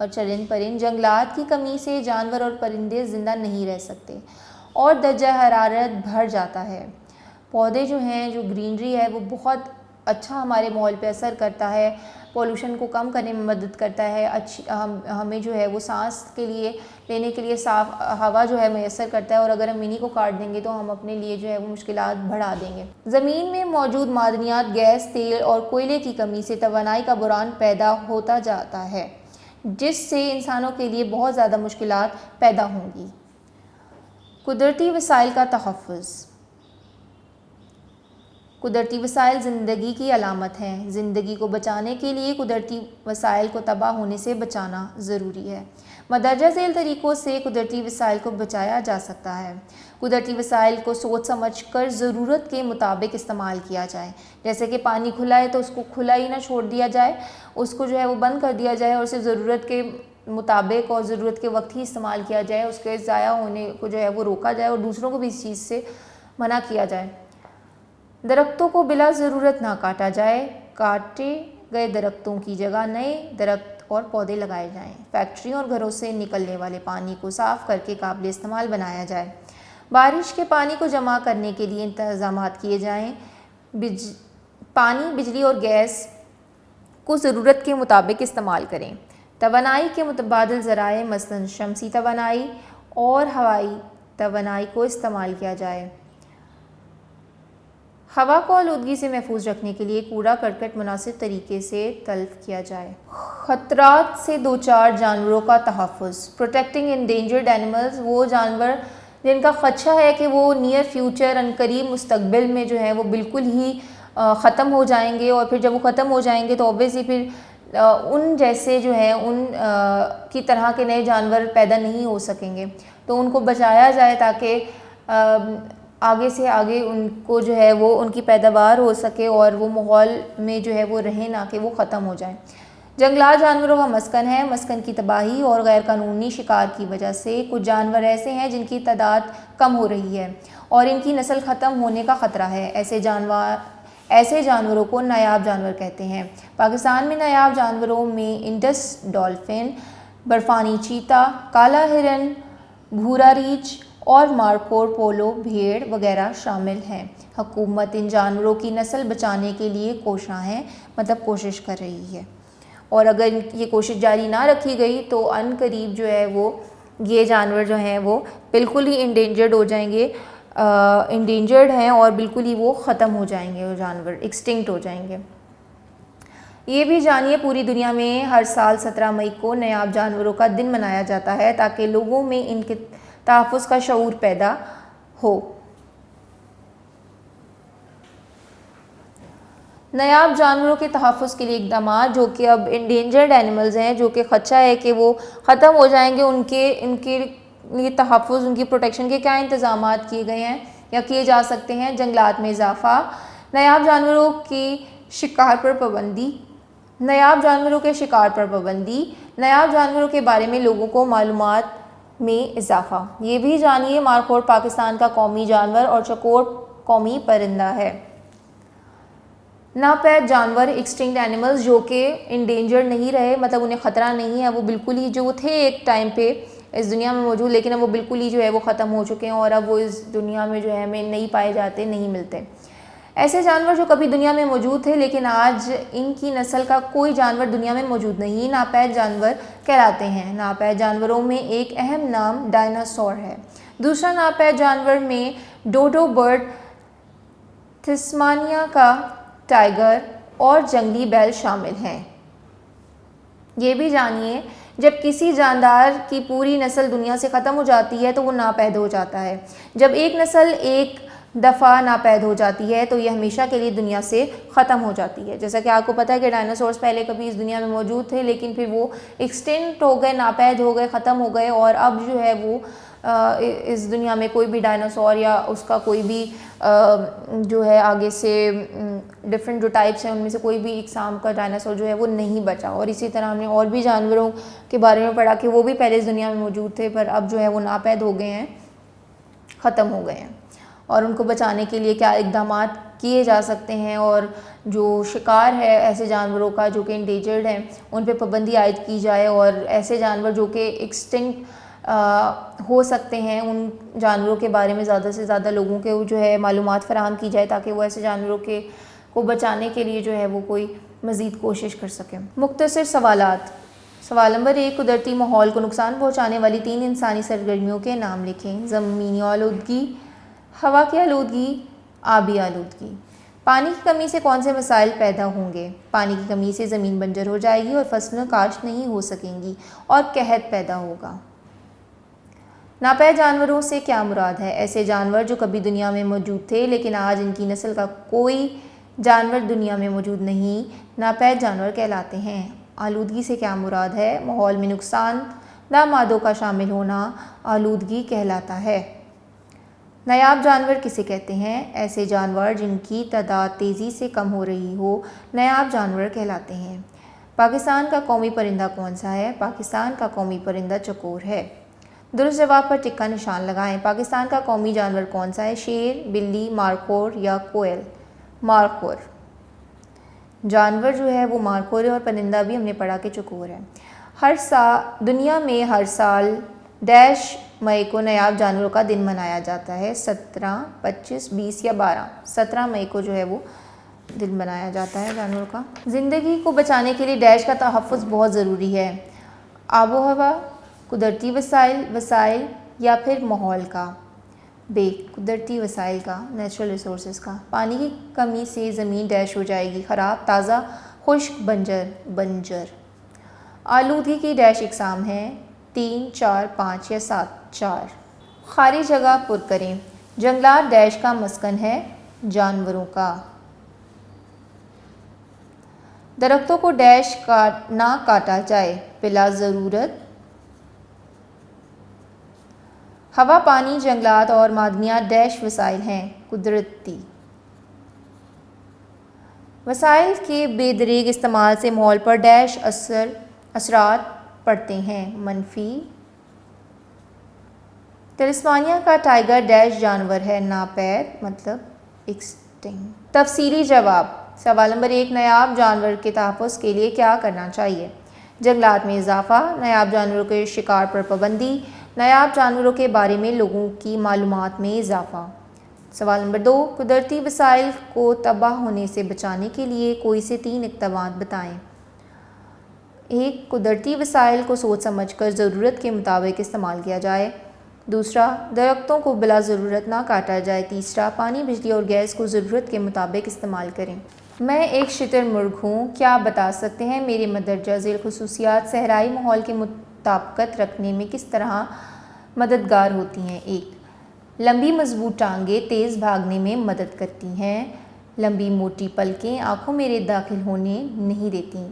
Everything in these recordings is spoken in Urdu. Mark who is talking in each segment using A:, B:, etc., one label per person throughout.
A: اور چرند پرند۔ جنگلات کی کمی سے جانور اور پرندے زندہ نہیں رہ سکتے اور درجہ حرارت بڑھ جاتا ہے۔ پودے جو ہیں، جو گرینری ہے، وہ بہت اچھا ہمارے ماحول پہ اثر کرتا ہے، پولوشن کو کم کرنے میں مدد کرتا ہے، ہمیں جو ہے وہ سانس کے لیے لینے کے لیے صاف ہوا جو ہے میسر کرتا ہے، اور اگر ہم انہی کو کاٹ دیں گے تو ہم اپنے لیے جو ہے وہ مشکلات بڑھا دیں گے۔ زمین میں موجود معدنیات، گیس، تیل اور کوئلے کی کمی سے توانائی کا بحران پیدا ہوتا جاتا ہے، جس سے انسانوں کے لیے بہت زیادہ مشکلات پیدا ہوں گی۔ قدرتی وسائل کا تحفظ۔ قدرتی وسائل زندگی کی علامت ہیں۔ زندگی کو بچانے کے لیے قدرتی وسائل کو تباہ ہونے سے بچانا ضروری ہے۔ مندرجہ ذیل طریقوں سے قدرتی وسائل کو بچایا جا سکتا ہے۔ قدرتی وسائل کو سوچ سمجھ کر ضرورت کے مطابق استعمال کیا جائے۔ جیسے کہ پانی کھلا ہے تو اس کو کھلا ہی نہ چھوڑ دیا جائے، اس کو جو ہے وہ بند کر دیا جائے اور صرف ضرورت کے مطابق اور ضرورت کے وقت ہی استعمال کیا جائے، اس کے ضائع ہونے کو جو ہے وہ روکا جائے اور دوسروں کو بھی اس چیز سے منع کیا جائے۔ درختوں کو بلا ضرورت نہ کاٹا جائے، کاٹے گئے درختوں کی جگہ نئے درخت اور پودے لگائے جائیں۔ فیکٹریوں اور گھروں سے نکلنے والے پانی کو صاف کر کے قابل استعمال بنایا جائے۔ بارش کے پانی کو جمع کرنے کے لیے انتظامات کیے جائیں۔ پانی، بجلی اور گیس کو ضرورت کے مطابق استعمال کریں۔ توانائی کے متبادل ذرائع مثلاً شمسی توانائی اور ہوائی توانائی کو استعمال کیا جائے۔ ہوا کو آلودگی سے محفوظ رکھنے کے لیے کوڑا کرکٹ مناسب طریقے سے تلف کیا جائے۔ خطرات سے دوچار جانوروں کا تحفظ۔ پروٹیکٹنگ انڈینجرڈ اینیملز، وہ جانور جن کا خدشہ ہے کہ وہ نیئر فیوچر قریب مستقبل میں جو ہے وہ بالکل ہی ختم ہو جائیں گے، اور پھر جب وہ ختم ہو جائیں گے تو اوبویسلی پھر ان جیسے جو ہیں ان کی طرح کے نئے جانور پیدا نہیں ہو سکیں گے، تو ان کو بچایا جائے تاکہ آگے سے آگے ان کو جو ہے وہ ان کی پیداوار ہو سکے اور وہ ماحول میں جو ہے وہ رہیں، نہ کہ وہ ختم ہو جائیں۔ جنگلات جانوروں کا مسکن ہے۔ مسکن کی تباہی اور غیر قانونی شکار کی وجہ سے کچھ جانور ایسے ہیں جن کی تعداد کم ہو رہی ہے اور ان کی نسل ختم ہونے کا خطرہ ہے۔ ایسے جانوروں کو نایاب جانور کہتے ہیں۔ پاکستان میں نایاب جانوروں میں انڈس ڈولفن، برفانی چیتا، کالا ہرن، بھورا ریچھ اور مارکو پولو بھیڑ وغیرہ شامل ہیں۔ حکومت ان جانوروں کی نسل بچانے کے لیے کوشاں ہے، مطلب کوشش کر رہی ہے، اور اگر یہ کوشش جاری نہ رکھی گئی تو ان قریب جو ہے وہ یہ جانور جو ہیں وہ بالکل ہی انڈینجرڈ ہو جائیں گے، انڈینجرڈ ہیں اور بالکل ہی وہ ختم ہو جائیں گے، وہ جانور ایکسٹنکٹ ہو جائیں گے۔ یہ بھی جانیے، پوری دنیا میں ہر سال 17 مئی کو نایاب جانوروں کا دن منایا جاتا ہے تاکہ لوگوں میں ان کے تحفظ کا شعور پیدا ہو۔ نایاب جانوروں کے تحفظ کے لیے اقدامات، جو کہ اب انڈینجرڈ اینیملز ہیں، جو کہ خدشہ ہے کہ وہ ختم ہو جائیں گے، ان کے لیے تحفظ، ان کی پروٹیکشن کے کیا انتظامات کیے گئے ہیں یا کیے جا سکتے ہیں۔ جنگلات میں اضافہ، نایاب جانوروں کی شکار پر پابندی، نایاب جانوروں کے شکار پر پابندی، نایاب جانوروں کے بارے میں لوگوں کو معلومات میں اضافہ۔ یہ بھی جانیے، مارخور پاکستان کا قومی جانور اور چکور قومی پرندہ ہے۔ ناپید جانور، ایکسٹنکٹ اینیملز، جو کہ انڈینجرڈ نہیں رہے، مطلب انہیں خطرہ نہیں ہے، وہ بالکل ہی جو تھے ایک ٹائم پہ اس دنیا میں موجود، لیکن اب وہ بالکل ہی جو ہے وہ ختم ہو چکے ہیں اور اب وہ اس دنیا میں جو ہے ہمیں نہیں پائے جاتے، نہیں ملتے۔ ایسے جانور جو کبھی دنیا میں موجود تھے لیکن آج ان کی نسل کا کوئی جانور دنیا میں موجود نہیں، ناپید جانور کہلاتے ہیں۔ ناپید جانوروں میں ایک اہم نام ڈائناسور ہے۔ دوسرا ناپید جانور میں ڈوڈو برڈ، تسمانیہ کا ٹائیگر اور جنگلی بیل شامل ہیں۔ یہ بھی جانیے، جب کسی جاندار کی پوری نسل دنیا سے ختم ہو جاتی ہے تو وہ ناپید ہو جاتا ہے۔ جب ایک نسل ایک دفعہ ناپید ہو جاتی ہے تو یہ ہمیشہ کے لیے دنیا سے ختم ہو جاتی ہے۔ جیسا کہ آپ کو پتہ ہے کہ ڈائناسورس پہلے کبھی اس دنیا میں موجود تھے لیکن پھر وہ ایکسٹنکٹ ہو گئے، ناپید ہو گئے، ختم ہو گئے، اور اب جو ہے وہ اس دنیا میں کوئی بھی ڈائناسور یا اس کا کوئی بھی جو ہے آگے سے ڈفرینٹ جو ٹائپس ہیں ان میں سے کوئی بھی اقسام کا ڈائناسور جو ہے وہ نہیں بچا۔ اور اسی طرح ہم نے اور بھی جانوروں کے بارے میں پڑھا کہ وہ بھی پہلے اس دنیا میں موجود تھے پر اب جو ہے وہ ناپید ہو گئے ہیں، ختم ہو گئے ہیں، اور ان کو بچانے کے لیے کیا اقدامات کیے جا سکتے ہیں، اور جو شکار ہے ایسے جانوروں کا جو کہ انڈیجرڈ ہیں ان پہ پابندی عائد کی جائے، اور ایسے جانور جو کہ ایکسٹنکٹ ہو سکتے ہیں ان جانوروں کے بارے میں زیادہ سے زیادہ لوگوں کے جو ہے معلومات فراہم کی جائے، تاکہ وہ ایسے جانوروں کو بچانے کے لیے جو ہے وہ کوئی مزید کوشش کر سکیں۔ مختصر سوالات۔ سوال نمبر 1، قدرتی ماحول کو نقصان پہنچانے والی 3 انسانی سرگرمیوں کے نام لکھیں۔ زمینی آلودگی، ہوا کی آلودگی، آبی آلودگی۔ پانی کی کمی سے کون سے مسائل پیدا ہوں گے؟ پانی کی کمی سے زمین بنجر ہو جائے گی اور فصلیں کاشت نہیں ہو سکیں گی اور قحط پیدا ہوگا۔ ناپید جانوروں سے کیا مراد ہے؟ ایسے جانور جو کبھی دنیا میں موجود تھے لیکن آج ان کی نسل کا کوئی جانور دنیا میں موجود نہیں، ناپید جانور کہلاتے ہیں۔ آلودگی سے کیا مراد ہے؟ ماحول میں نقصان دہ مادوں کا شامل ہونا آلودگی کہلاتا ہے۔ نایاب جانور کسے کہتے ہیں؟ ایسے جانور جن کی تعداد تیزی سے کم ہو رہی ہو نایاب جانور کہلاتے ہیں۔ پاکستان کا قومی پرندہ کون سا ہے؟ پاکستان کا قومی پرندہ چکور ہے۔ درست جواب پر ٹک کا نشان لگائیں۔ پاکستان کا قومی جانور کون سا ہے؟ شیر، بلی، مارخور یا کوئل؟ مارخور۔ جانور جو ہے وہ مارخور ہے، اور پرندہ بھی ہم نے پڑھا کہ چکور ہے۔ دنیا میں ہر سال ڈیش مئی کو نایاب جانوروں کا دن منایا جاتا ہے؟ 17، 25، 20 یا 12؟ 17 مئی کو جو ہے وہ دن منایا جاتا ہے جانوروں کا۔ زندگی کو بچانے کے لیے ڈیش کا تحفظ بہت ضروری ہے؟ آب و ہوا، قدرتی وسائل یا پھر ماحول کا؟ قدرتی وسائل کا، نیچرل ریسورسز کا۔ پانی کی کمی سے زمین ڈیش ہو جائے گی؟ خراب، تازہ، خشک، بنجر۔ آلودگی کی ڈیش اقسام ہیں؟ 3، 4، 5 یا 7؟ 4۔ خالی جگہ پر کریں۔ جنگلات ڈیش کا مسکن ہے؟ جانوروں کا۔ درختوں کو ڈیش نہ کاٹا جائے؟ بلا ضرورت۔ ہوا، پانی، جنگلات اور معدنیات ڈیش وسائل ہیں؟ قدرتی۔ وسائل کے بے دریغ استعمال سے ماحول پر ڈیش اثرات پڑتے ہیں؟ منفی۔ تسمانیہ کا ٹائیگر ڈیش جانور ہے؟ ناپید، مطلب ایکسٹنکٹ۔ تفصیلی جواب۔ سوال نمبر 1، نایاب جانور کے تحفظ کے لیے کیا کرنا چاہیے؟ جنگلات میں اضافہ، نایاب جانوروں کے شکار پر پابندی، نایاب جانوروں کے بارے میں لوگوں کی معلومات میں اضافہ۔ سوال نمبر 2، قدرتی وسائل کو تباہ ہونے سے بچانے کے لیے کوئی سے 3 اقدامات بتائیں۔ 1، قدرتی وسائل کو سوچ سمجھ کر ضرورت کے مطابق استعمال کیا جائے۔ 2، درختوں کو بلا ضرورت نہ کاٹا جائے۔ 3، پانی، بجلی اور گیس کو ضرورت کے مطابق استعمال کریں۔ میں ایک شتر مرغ ہوں، کیا بتا سکتے ہیں میرے مندرجہ ذیل خصوصیات صحرائی ماحول کے مطابقت رکھنے میں کس طرح مددگار ہوتی ہیں؟ 1، لمبی مضبوط ٹانگیں تیز بھاگنے میں مدد کرتی ہیں۔ لمبی موٹی پلکیں آنکھوں میں ریت داخل ہونے نہیں دیتی۔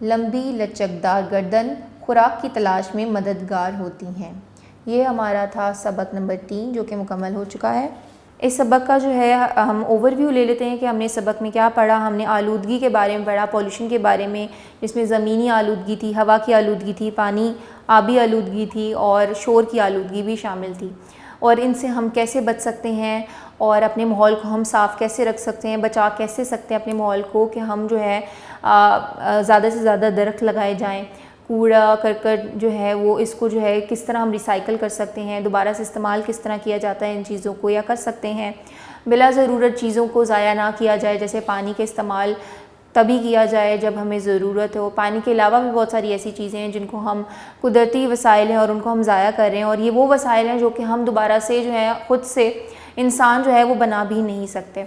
A: لمبی لچکدار گردن خوراک کی تلاش میں مددگار ہوتی ہیں۔ یہ ہمارا تھا سبق نمبر 3 جو کہ مکمل ہو چکا ہے۔ اس سبق کا جو ہے ہم اوور ویو لے لیتے ہیں کہ ہم نے سبق میں کیا پڑھا۔ ہم نے آلودگی کے بارے میں پڑھا، پولوشن کے بارے میں، جس میں زمینی آلودگی تھی، ہوا کی آلودگی تھی، پانی آبی آلودگی تھی اور شور کی آلودگی بھی شامل تھی، اور ان سے ہم کیسے بچ سکتے ہیں اور اپنے ماحول کو ہم صاف کیسے رکھ سکتے ہیں، بچا کیسے سکتے ہیں اپنے ماحول کو، کہ ہم جو ہے زیادہ سے زیادہ درخت لگائے جائیں، کوڑا کرکٹ جو ہے وہ اس کو جو ہے کس طرح ہم ریسائیکل کر سکتے ہیں، دوبارہ سے استعمال کس طرح کیا جاتا ہے ان چیزوں کو، یا کر سکتے ہیں بلا ضرورت چیزوں کو ضائع نہ کیا جائے، جیسے پانی کے استعمال تبھی کیا جائے جب ہمیں ضرورت ہو۔ پانی کے علاوہ بھی بہت ساری ایسی چیزیں ہیں جن کو ہم قدرتی وسائل ہیں اور ان کو ہم ضائع کر رہے ہیں، اور یہ وہ وسائل ہیں جو کہ ہم دوبارہ سے جو ہے خود سے انسان جو ہے وہ بنا بھی نہیں سکتے۔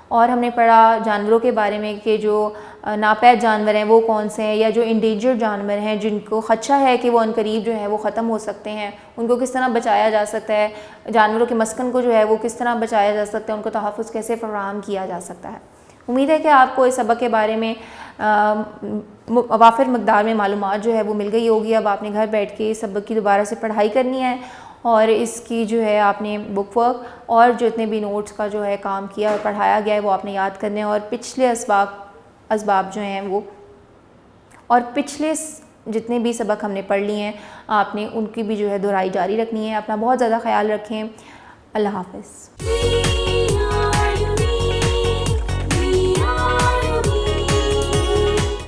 A: اور ہم نے پڑھا جانوروں کے بارے میں کہ جو ناپید جانور ہیں وہ کون سے ہیں، یا جو انڈینجرڈ جانور ہیں جن کو خدشہ ہے کہ وہ عنقریب جو ہے وہ ختم ہو سکتے ہیں، ان کو کس طرح بچایا جا سکتا ہے، جانوروں کے مسکن کو جو ہے وہ کس طرح بچایا جا سکتا ہے، ان کو تحفظ کیسے فراہم کیا جا سکتا ہے۔ امید ہے کہ آپ کو اس سبق کے بارے میں وافر مقدار میں معلومات جو ہے وہ مل گئی ہوگی۔ اب آپ نے گھر بیٹھ کے اس سبق کی دوبارہ سے پڑھائی کرنی ہے، اور اس کی جو ہے آپ نے بک ورک اور جتنے بھی نوٹس کا جو ہے کام کیا اور پڑھایا گیا ہے وہ آپ نے یاد کرنے ہیں، اور پچھلے اسباب جو ہیں وہ، اور پچھلے جتنے بھی سبق ہم نے پڑھ لیے ہیں آپ نے ان کی بھی جو ہے دہرائی جاری رکھنی ہے۔ اپنا بہت زیادہ خیال رکھیں۔ اللہ حافظ۔